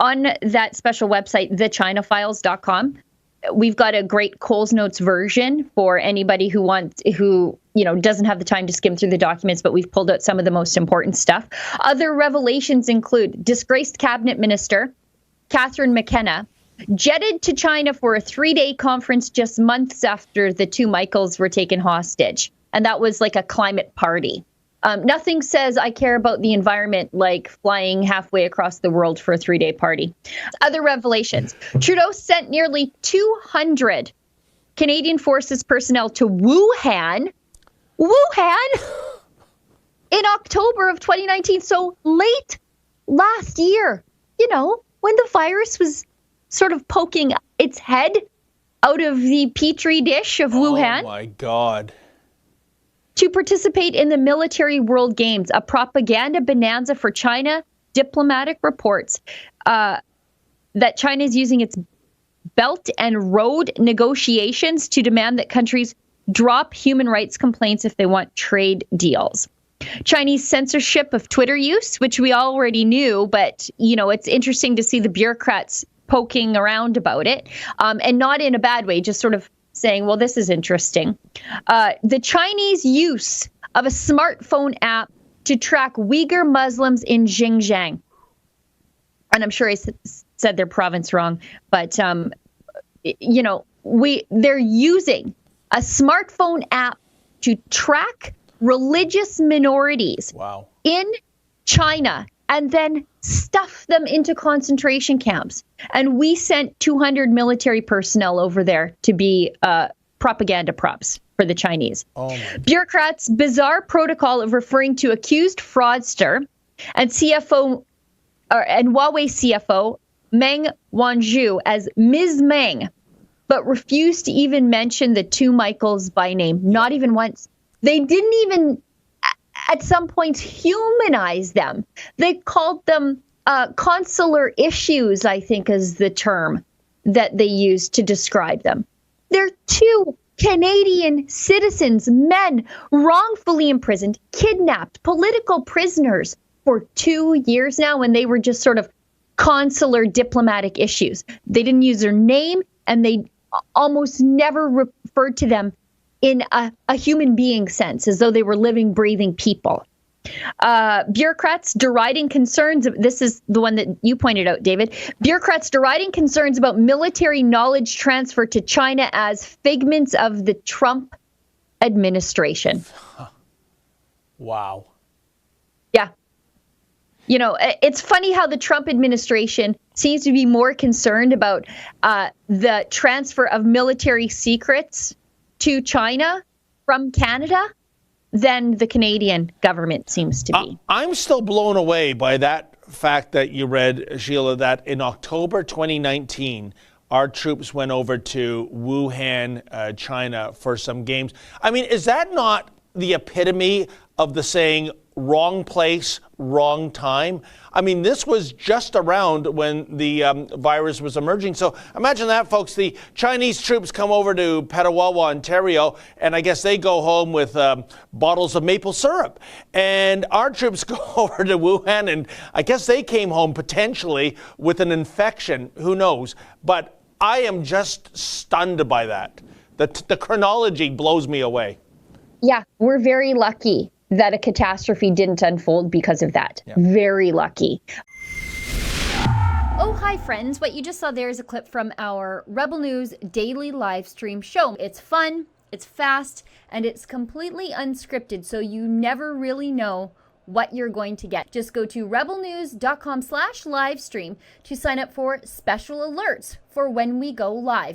on that special website, thechinafiles.com, we've got a great Coles Notes version for anybody who doesn't have the time to skim through the documents, but we've pulled out some of the most important stuff. Other revelations include disgraced cabinet minister Catherine McKenna jetted to China for a 3-day conference just months after the two Michaels were taken hostage. And that was like a climate party. Nothing says I care about the environment like flying halfway across the world for a 3-day party. Other revelations. Trudeau sent nearly 200 Canadian Forces personnel to Wuhan in October of 2019. So late last year, when the virus was sort of poking its head out of the petri dish of Wuhan. Oh, my God. To participate in the Military World Games, a propaganda bonanza for China. Diplomatic reports that China is using its Belt and Road negotiations to demand that countries drop human rights complaints if they want trade deals. Chinese censorship of Twitter use, which we already knew, but, it's interesting to see the bureaucrats poking around about it, and not in a bad way, just sort of saying, well, this is interesting. The Chinese use of a smartphone app to track Uyghur Muslims in Xinjiang. And I'm sure I said their province wrong, but, they're using a smartphone app to track religious minorities in China and then stuff them into concentration camps. And we sent 200 military personnel over there to be propaganda props for the Chinese. Bureaucrats' bizarre protocol of referring to accused fraudster and CFO and Huawei CFO Meng Wanzhou as Ms. Meng, but refused to even mention the two Michaels by name, not even once. They didn't even at some points humanize them. They called them consular issues, I think is the term that they used to describe them. They're two Canadian citizens, men wrongfully imprisoned, kidnapped, political prisoners for 2 years now, when they were just sort of consular diplomatic issues. They didn't use their name, and they almost never referred to them in a human being sense, as though they were living, breathing people. Bureaucrats deriding concerns. This is the one that you pointed out, David. Bureaucrats deriding concerns about military knowledge transfer to China as figments of the Trump administration. Wow. Yeah. It's funny how the Trump administration seems to be more concerned about the transfer of military secrets to China from Canada than the Canadian government seems to be. I'm still blown away by that fact that you read, Sheila, that in October 2019, our troops went over to Wuhan, China for some games. I mean, is that not the epitome of the saying, wrong place, wrong time? I mean, this was just around when the virus was emerging. So imagine that, folks. The Chinese troops come over to Petawawa, Ontario, and I guess they go home with bottles of maple syrup. And our troops go over to Wuhan, and I guess they came home potentially with an infection. Who knows? But I am just stunned by that. The chronology blows me away. Yeah, we're very lucky that a catastrophe didn't unfold because of that. Yeah. Very lucky. Oh, hi, friends. What you just saw there is a clip from our Rebel News daily live stream show. It's fun, it's fast, and it's completely unscripted, so you never really know what you're going to get. Just go to rebelnews.com/livestream to sign up for special alerts for when we go live.